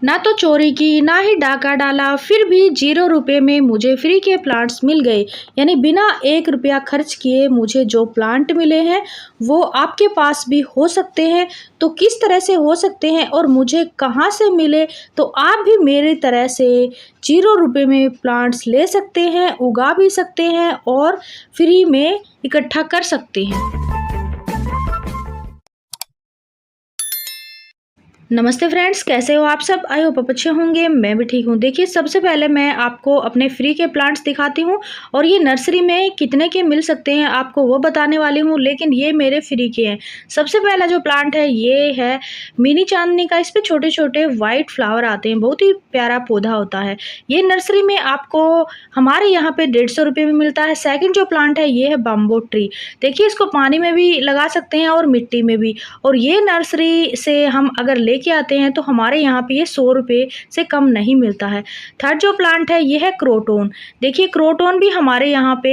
ना तो चोरी की, ना ही डाका डाला, फिर भी 0 रुपए में मुझे फ्री के प्लांट्स मिल गए। यानी बिना 1 रुपया खर्च किए मुझे जो प्लांट मिले हैं, वो आपके पास भी हो सकते हैं। तो किस तरह से हो सकते हैं और मुझे कहाँ से मिले, तो आप भी मेरी तरह से 0 रुपए में प्लांट्स ले सकते हैं, उगा भी सकते हैं और फ्री में इकट्ठा कर सकते हैं। नमस्ते फ्रेंड्स, कैसे हो आप सब? आई होप आप अच्छे होंगे। मैं भी ठीक हूँ। देखिए, सबसे पहले मैं आपको अपने फ्री के प्लांट्स दिखाती हूँ और ये नर्सरी में कितने के मिल सकते हैं आपको वो बताने वाली हूँ, लेकिन ये मेरे फ्री के हैं। सबसे पहला जो प्लांट है ये है मिनी चांदनी का। इस पे छोटे छोटे वाइट फ्लावर आते हैं, बहुत ही प्यारा पौधा होता है। ये नर्सरी में आपको हमारे यहाँ पे 150 रुपये में मिलता है। सेकेंड जो प्लांट है ये है बम्बो ट्री। देखिए, इसको पानी में भी लगा सकते हैं और मिट्टी में भी, और ये नर्सरी से हम अगर लेके आते हैं तो हमारे यहाँ पे ये 100 रुपये से कम नहीं मिलता है। थर्ड जो प्लांट है ये है क्रोटोन। देखिए, क्रोटोन भी हमारे यहाँ पे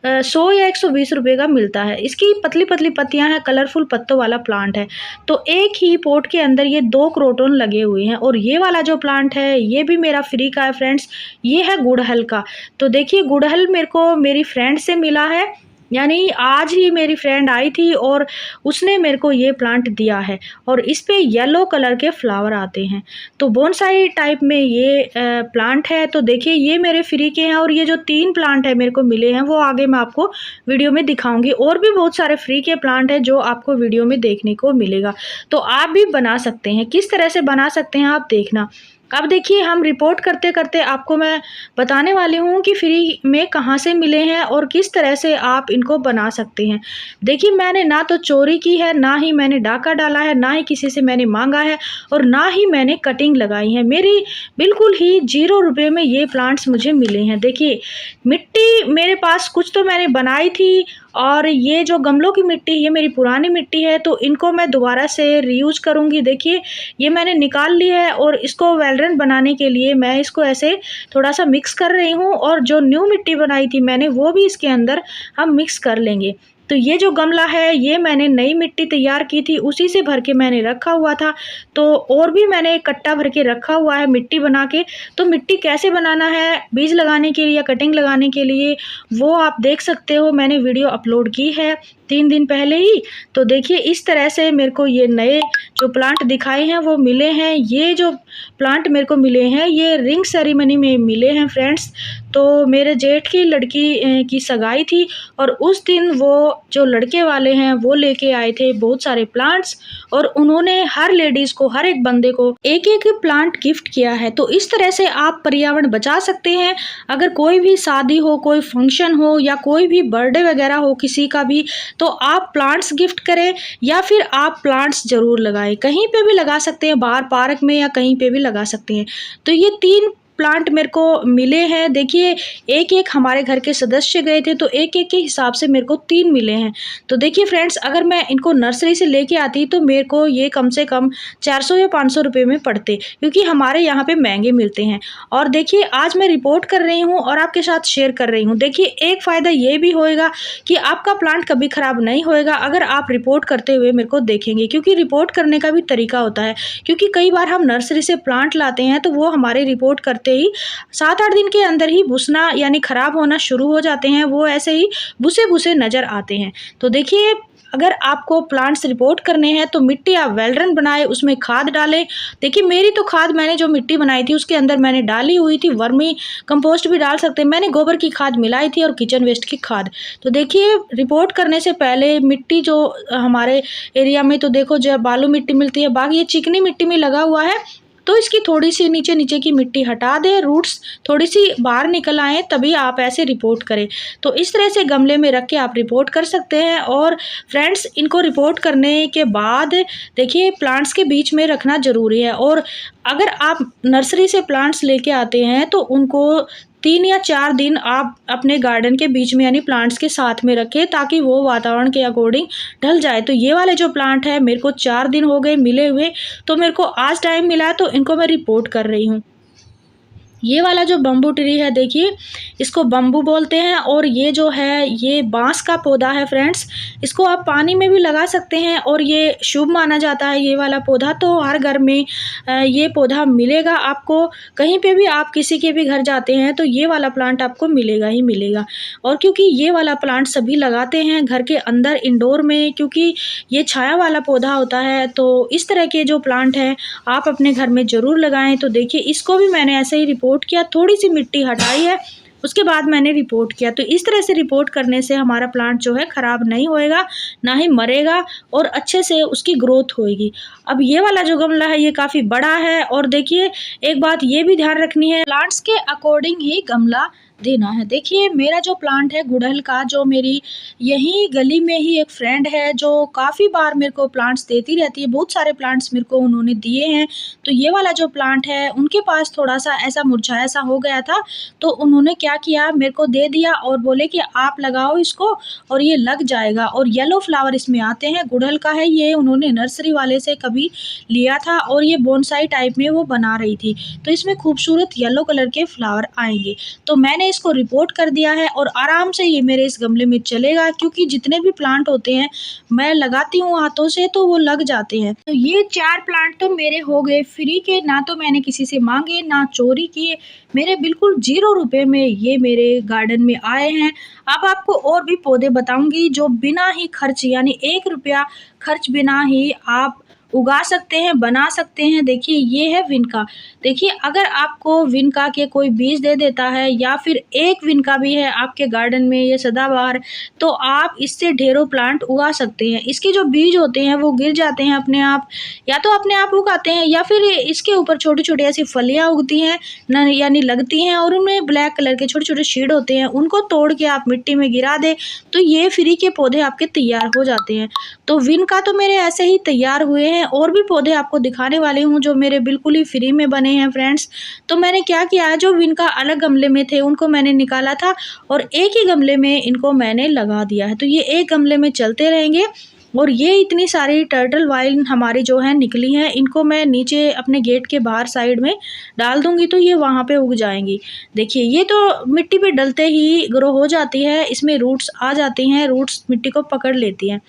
100 या 120 रुपये का मिलता है। इसकी पतली पतली पत्तियां हैं, कलरफुल पत्तों वाला प्लांट है। तो एक ही पोट के अंदर ये 2 क्रोटोन लगे हुए हैं। और ये वाला जो प्लांट है ये भी मेरा फ्री का है फ्रेंड्स, ये है गुड़हल का। तो देखिए, गुड़हल मेरे को मेरी फ्रेंड से मिला है, यानी आज ही मेरी फ्रेंड आई थी और उसने मेरे को ये प्लांट दिया है। और इस पे येलो कलर के फ्लावर आते हैं। तो बोनसाई टाइप में ये प्लांट है। तो देखिए, ये मेरे फ्री के हैं और ये जो 3 प्लांट है मेरे को मिले हैं वो आगे मैं आपको वीडियो में दिखाऊंगी। और भी बहुत सारे फ्री के प्लांट हैं जो आपको वीडियो में देखने को मिलेगा। तो आप भी बना सकते हैं। किस तरह से बना सकते हैं आप देखना। अब देखिए, हम रिपोर्ट करते करते आपको मैं बताने वाली हूँ कि फ्री में कहाँ से मिले हैं और किस तरह से आप इनको बना सकते हैं। देखिए, मैंने ना तो चोरी की है, ना ही मैंने डाका डाला है, ना ही किसी से मैंने मांगा है और ना ही मैंने कटिंग लगाई है। मेरी बिल्कुल ही 0 रुपये में ये प्लांट्स मुझे मिले हैं। देखिए, मिट्टी मेरे पास कुछ तो मैंने बनाई थी, और ये जो गमलों की मिट्टी ये मेरी पुरानी मिट्टी है, तो इनको मैं दोबारा से रीयूज करूँगी। देखिए, ये मैंने निकाल ली है और इसको वेलरन बनाने के लिए मैं इसको ऐसे थोड़ा सा मिक्स कर रही हूँ, और जो न्यू मिट्टी बनाई थी मैंने वो भी इसके अंदर हम मिक्स कर लेंगे। तो ये जो गमला है ये मैंने नई मिट्टी तैयार की थी, उसी से भर के मैंने रखा हुआ था। तो और भी मैंने एक कट्टा भर के रखा हुआ है मिट्टी बना के। तो मिट्टी कैसे बनाना है बीज लगाने के लिए या कटिंग लगाने के लिए, वो आप देख सकते हो। मैंने वीडियो अपलोड की है 3 दिन पहले ही। तो देखिए, इस तरह से मेरे को ये नए जो प्लांट दिखाए हैं वो मिले हैं। ये जो प्लांट मेरे को मिले हैं ये रिंग सेरेमनी में मिले हैं फ्रेंड्स। तो मेरे जेठ की लड़की की सगाई थी और उस दिन वो जो लड़के वाले हैं वो लेके आए थे बहुत सारे प्लांट्स, और उन्होंने हर लेडीज़ को, हर एक बंदे को एक एक प्लांट गिफ्ट किया है। तो इस तरह से आप पर्यावरण बचा सकते हैं। अगर कोई भी शादी हो, कोई फंक्शन हो या कोई भी बर्थडे वगैरह हो किसी का भी, तो आप प्लांट्स गिफ्ट करें या फिर आप प्लांट्स ज़रूर लगाएं। कहीं पे भी लगा सकते हैं, बाहर पार्क में या कहीं पे भी लगा सकते हैं। तो ये 3 प्लांट मेरे को मिले हैं। देखिए, एक एक हमारे घर के सदस्य गए थे तो एक एक के हिसाब से मेरे को 3 मिले हैं। तो देखिए फ्रेंड्स, अगर मैं इनको नर्सरी से लेके आती तो मेरे को ये कम से कम 400 या 500 रुपये में पड़ते, क्योंकि हमारे यहाँ पे महंगे मिलते हैं। और देखिए, आज मैं रिपोर्ट कर रही हूँ और आपके साथ शेयर कर रही हूँ। देखिए, एक फ़ायदा ये भी होएगा कि आपका प्लांट कभी ख़राब नहीं होएगा अगर आप रिपोर्ट करते हुए मेरे को देखेंगे, क्योंकि रिपोर्ट करने का भी तरीका होता है। क्योंकि कई बार हम नर्सरी से प्लांट लाते हैं तो वो हमारे रिपोर्ट करते ही 7-8 दिन के अंदर ही बुसना यानी खराब होना शुरू हो जाते हैं। वो ऐसे ही बुसे बुसे नज़र आते हैं। तो देखिए, अगर आपको प्लांट्स रिपोर्ट करने हैं तो मिट्टी आप वेलरन बनाए, उसमें खाद डालें। देखिए, मेरी तो खाद मैंने जो मिट्टी बनाई थी उसके अंदर मैंने डाली हुई थी। वर्मी कंपोस्ट भी डाल सकते हैं। मैंने गोबर की खाद मिलाई थी और किचन वेस्ट की खाद। तो देखिए, रिपोर्ट करने से पहले मिट्टी जो हमारे एरिया में तो देखो जब बालू मिट्टी मिलती है, बाकी ये चिकनी मिट्टी में लगा हुआ है, तो इसकी थोड़ी सी नीचे नीचे की मिट्टी हटा दें, रूट्स थोड़ी सी बाहर निकल आए, तभी आप ऐसे रिपोर्ट करें। तो इस तरह से गमले में रख के आप रिपोर्ट कर सकते हैं। और फ्रेंड्स, इनको रिपोर्ट करने के बाद देखिए, प्लांट्स के बीच में रखना ज़रूरी है। और अगर आप नर्सरी से प्लांट्स लेके आते हैं तो उनको 3 या 4 दिन आप अपने गार्डन के बीच में यानी प्लांट्स के साथ में रखें, ताकि वो वातावरण के अकॉर्डिंग ढल जाए। तो ये वाले जो प्लांट है मेरे को 4 दिन हो गए मिले हुए, तो मेरे को आज टाइम मिला तो इनको मैं रिपोर्ट कर रही हूँ। ये वाला जो बम्बू ट्री है देखिए, इसको बम्बू बोलते हैं और ये जो है ये बांस का पौधा है फ्रेंड्स। इसको आप पानी में भी लगा सकते हैं और ये शुभ माना जाता है ये वाला पौधा। तो हर घर में ये पौधा मिलेगा आपको, कहीं पे भी आप किसी के भी घर जाते हैं तो ये वाला प्लांट आपको मिलेगा ही मिलेगा। और क्योंकि ये वाला प्लांट सभी लगाते हैं घर के अंदर इंडोर में, क्योंकि ये छाया वाला पौधा होता है, तो इस तरह के जो प्लांट हैं आप अपने घर में ज़रूर लगाएं। तो देखिए इसको भी मैंने ऐसे ही रिपोर्ट किया, थोड़ी सी मिट्टी हटाई है, उसके बाद मैंने रिपोर्ट किया। तो इस तरह से रिपोर्ट करने से हमारा प्लांट जो है ख़राब नहीं होएगा, ना ही मरेगा और अच्छे से उसकी ग्रोथ होएगी। अब ये वाला जो गमला है ये काफ़ी बड़ा है और देखिए एक बात ये भी ध्यान रखनी है, प्लांट्स के अकॉर्डिंग ही गमला देना है। देखिए मेरा जो प्लांट है गुड़हल का, जो मेरी यहीं गली में ही एक फ्रेंड है जो काफ़ी बार मेरे को प्लांट्स देती रहती है, बहुत सारे प्लांट्स मेरे को उन्होंने दिए हैं। तो ये वाला जो प्लांट है उनके पास थोड़ा सा ऐसा मुरझाया सा हो गया था, तो उन्होंने क्या किया मेरे को दे दिया और बोले कि आप लगाओ इसको और ये लग जाएगा। और येलो फ्लावर इसमें आते हैं, गुड़हल का है ये, उन्होंने नर्सरी वाले से कभी लिया था और ये बोनसाई टाइप में वो बना रही थी, तो इसमें खूबसूरत येलो कलर के फ्लावर आएंगे। तो मैंने इसको रिपोर्ट कर दिया है और आराम से ये मेरे इस गमले में चलेगा, क्योंकि जितने भी प्लांट होते हैं मैं लगाती हूँ हाथों से तो वो लग जाते हैं। तो ये 4 प्लांट तो मेरे हो गए फ्री के, ना तो मैंने किसी से मांगे ना चोरी किए, मेरे बिल्कुल 0 रुपए में ये मेरे गार्डन में आए हैं। अब आपको और भी पौधे बताऊंगी जो बिना ही खर्च यानी 1 रुपया खर्च बिना ही आप उगा सकते हैं, बना सकते हैं। देखिए ये है विनका। देखिए अगर आपको विनका के कोई बीज दे देता है या फिर एक विनका भी है आपके गार्डन में ये सदाबहार, तो आप इससे ढेरों प्लांट उगा सकते हैं। इसके जो बीज होते हैं वो गिर जाते हैं अपने आप, या तो अपने आप उगाते हैं या फिर इसके ऊपर छोटी छोटी ऐसी फलियाँ उगती हैं न, यानी लगती हैं और उनमें ब्लैक कलर के छोटे छोटे शीड होते हैं, उनको तोड़ के आप मिट्टी में गिरा दें तो ये फ्री के पौधे आपके तैयार हो जाते हैं। तो विनका तो मेरे ऐसे ही तैयार हुए हैं, और भी पौधे आपको दिखाने वाली हूँ जो मेरे बिल्कुल ही फ्री में बने हैं फ्रेंड्स। तो मैंने क्या किया है, जो विनका अलग गमले में थे उनको मैंने निकाला था और एक ही गमले में इनको मैंने लगा दिया है। तो ये एक गमले में चलते रहेंगे। और ये इतनी सारी टर्टल वाइन हमारी जो है निकली हैं, इनको मैं नीचे अपने गेट के बाहर साइड में डाल दूंगी तो ये वहाँ पे उग जाएंगी। देखिए ये तो मिट्टी पे डलते ही ग्रो हो जाती है, इसमें रूट्स आ जाती हैं, रूट्स मिट्टी को पकड़ लेती हैं।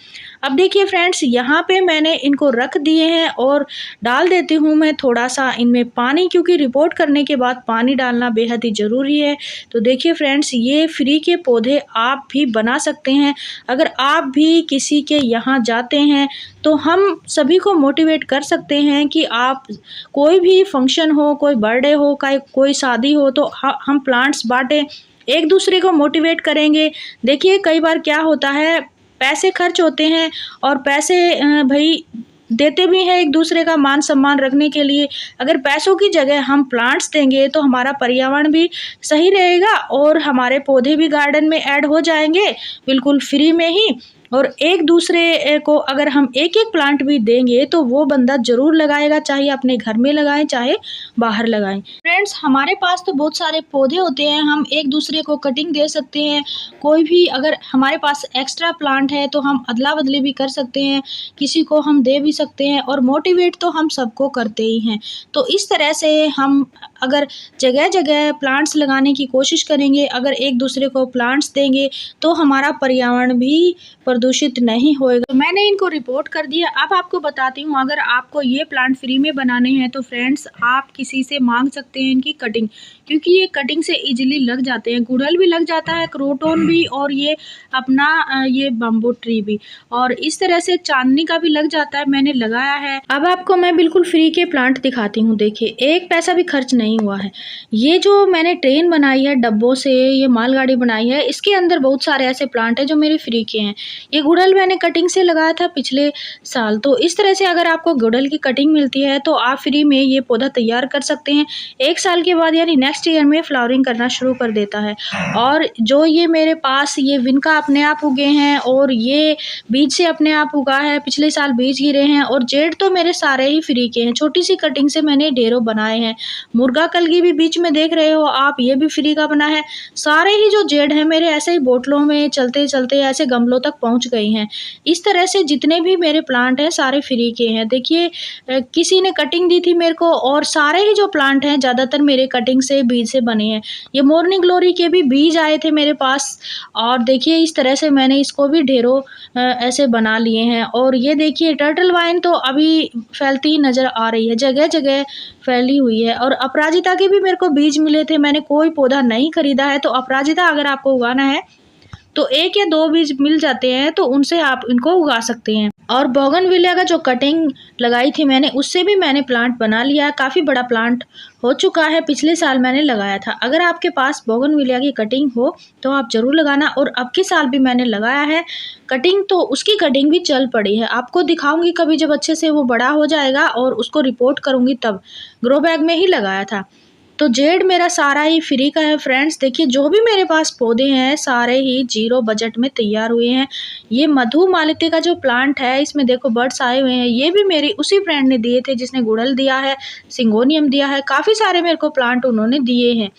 अब देखिए फ्रेंड्स यहाँ पे मैंने इनको रख दिए हैं और डाल देती हूँ मैं थोड़ा सा इनमें पानी, क्योंकि रिपोर्ट करने के बाद पानी डालना बेहद ही ज़रूरी है। तो देखिए फ्रेंड्स ये फ्री के पौधे आप भी बना सकते हैं। अगर आप भी किसी के यहाँ जाते हैं तो हम सभी को मोटिवेट कर सकते हैं कि आप कोई भी फंक्शन हो, कोई बर्थडे हो, कोई शादी हो, तो हम प्लांट्स बांटें, एक दूसरे को मोटिवेट करेंगे। देखिए कई बार क्या होता है, पैसे खर्च होते हैं और पैसे भाई देते भी हैं एक दूसरे का मान सम्मान रखने के लिए। अगर पैसों की जगह हम प्लांट्स देंगे तो हमारा पर्यावरण भी सही रहेगा और हमारे पौधे भी गार्डन में ऐड हो जाएंगे बिल्कुल फ्री में ही। और एक दूसरे को अगर हम एक एक प्लांट भी देंगे तो वो बंदा ज़रूर लगाएगा, चाहे अपने घर में लगाएं चाहे बाहर लगाएं। फ्रेंड्स हमारे पास तो बहुत सारे पौधे होते हैं, हम एक दूसरे को कटिंग दे सकते हैं। कोई भी अगर हमारे पास एक्स्ट्रा प्लांट है तो हम अदला बदली भी कर सकते हैं, किसी को हम दे भी सकते हैं और मोटिवेट तो हम सबको करते ही हैं। तो इस तरह से हम अगर जगह जगह प्लांट्स लगाने की कोशिश करेंगे, अगर एक दूसरे को प्लांट्स देंगे तो हमारा पर्यावरण भी प्रदूषित नहीं होएगा। तो मैंने इनको रिपोर्ट कर दिया। अब आपको बताती हूँ, अगर आपको ये प्लांट फ्री में बनाने हैं तो फ्रेंड्स आप किसी से मांग सकते हैं इनकी कटिंग, क्योंकि ये कटिंग से इजीली लग जाते हैं। गुड़हल भी लग जाता है, क्रोटोन भी, और ये अपना ये बम्बो ट्री भी, और इस तरह से चांदनी का भी लग जाता है, मैंने लगाया है। अब आपको मैं बिल्कुल फ्री के प्लांट दिखाती हूँ। देखिए एक पैसा भी खर्च नहीं हुआ है। ये जो मैंने ट्रेन बनाई है डब्बों से, ये मालगाड़ी बनाई है, इसके अंदर बहुत सारे ऐसे प्लांट हैं जो मेरे फ्री के हैं। ये गुड़हल मैंने कटिंग से लगाया था पिछले साल। तो इस तरह से अगर आपको गुड़हल की कटिंग मिलती है तो आप फ्री में ये पौधा तैयार कर सकते हैं। 1 साल के बाद यानी नेक्स्ट ईयर में फ्लावरिंग करना शुरू कर देता है। और जो ये मेरे पास ये विनका अपने आप उगे हैं और ये बीज से अपने आप उगा है, पिछले साल बीज गिरे हैं, और जेड तो मेरे सारे ही फ्री के हैं। छोटी सी कटिंग से मैंने ढेरों बनाए हैं। मुर्गा कलगी भी बीच में देख रहे हो आप, ये भी फ्री का बना है। सारे ही जो जेड है मेरे ऐसे ही बोतलों में चलते चलते ऐसे गमलों तक पहुंच गई हैं। इस तरह से जितने भी मेरे प्लांट हैं सारे फ्री के हैं। देखिए किसी ने कटिंग दी थी मेरे को, और सारे ही जो प्लांट हैं ज़्यादातर ज़्यादातर मेरे कटिंग से बीज से बने हैं। ये मॉर्निंग ग्लोरी के भी बीज आए थे मेरे पास और देखिए इस तरह से मैंने इसको भी ढेरों ऐसे बना लिए हैं। और ये देखिए टर्टल वाइन तो अभी फैलती ही नज़र आ रही है, जगह-जगह फैली हुई है। और अपराजिता के भी मेरे को बीज मिले थे, मैंने कोई पौधा नहीं खरीदा है। तो अपराजिता अगर आपको उगाना है तो 1 या 2 बीज मिल जाते हैं, तो उनसे आप इनको उगा सकते हैं। और बोगनविलिया का जो कटिंग लगाई थी मैंने, उससे भी मैंने प्लांट बना लिया है, काफ़ी बड़ा प्लांट हो चुका है, पिछले साल मैंने लगाया था। अगर आपके पास बोगनविलिया की कटिंग हो तो आप ज़रूर लगाना। और अब के साल भी मैंने लगाया है कटिंग, तो उसकी कटिंग भी चल पड़ी है। आपको दिखाऊँगी कभी जब अच्छे से वो बड़ा हो जाएगा और उसको रिपोर्ट करूँगी तब। ग्रो बैग में ही लगाया था। तो जेड मेरा सारा ही फ्री का है फ्रेंड्स। देखिए जो भी मेरे पास पौधे हैं सारे ही 0 बजट में तैयार हुए हैं। ये मधुमालती का जो प्लांट है इसमें देखो बर्ड्स आए हुए हैं, ये भी मेरी उसी फ्रेंड ने दिए थे जिसने गुड़हल दिया है, सिंगोनियम दिया है, काफ़ी सारे मेरे को प्लांट उन्होंने दिए हैं।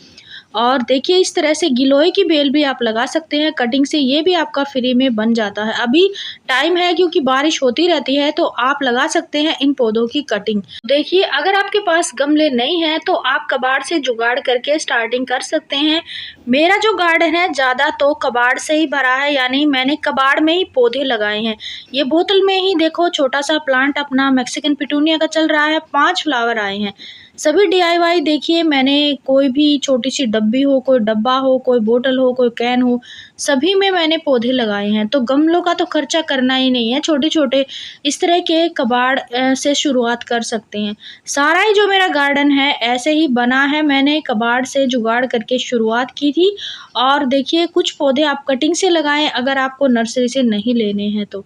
और देखिए इस तरह से गिलोय की बेल भी आप लगा सकते हैं कटिंग से, ये भी आपका फ्री में बन जाता है। अभी टाइम है क्योंकि बारिश होती रहती है, तो आप लगा सकते हैं इन पौधों की कटिंग। देखिए अगर आपके पास गमले नहीं हैं तो आप कबाड़ से जुगाड़ करके स्टार्टिंग कर सकते हैं। मेरा जो गार्डन है ज़्यादा तो कबाड़ से ही भरा है, यानी मैंने कबाड़ में ही पौधे लगाए हैं। ये बोतल में ही देखो छोटा सा प्लांट अपना मैक्सिकन पिटूनिया का चल रहा है, 5 फ्लावर आए हैं। सभी DIY देखिए मैंने कोई भी छोटी सी डब्बी हो, कोई डब्बा हो, कोई बोतल हो, कोई कैन हो, सभी में मैंने पौधे लगाए हैं। तो गमलों का तो खर्चा करना ही नहीं है, छोटे-छोटे इस तरह के कबाड़ से शुरुआत कर सकते हैं। सारा ही जो मेरा गार्डन है ऐसे ही बना है, मैंने कबाड़ से जुगाड़ करके शुरुआत की थी। और देखिए कुछ पौधे आप कटिंग से लगाएँ अगर आपको नर्सरी से नहीं लेने हैं तो।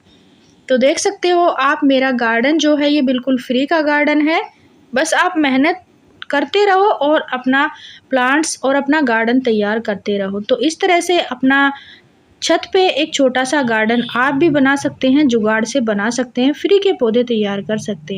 तो देख सकते हो आप मेरा गार्डन जो है ये बिल्कुल फ्री का गार्डन है। बस आप मेहनत करते रहो और अपना प्लांट्स और अपना गार्डन तैयार करते रहो। तो इस तरह से अपना छत पे एक छोटा सा गार्डन आप भी बना सकते हैं, जुगाड़ से बना सकते हैं, फ्री के पौधे तैयार कर सकते हैं।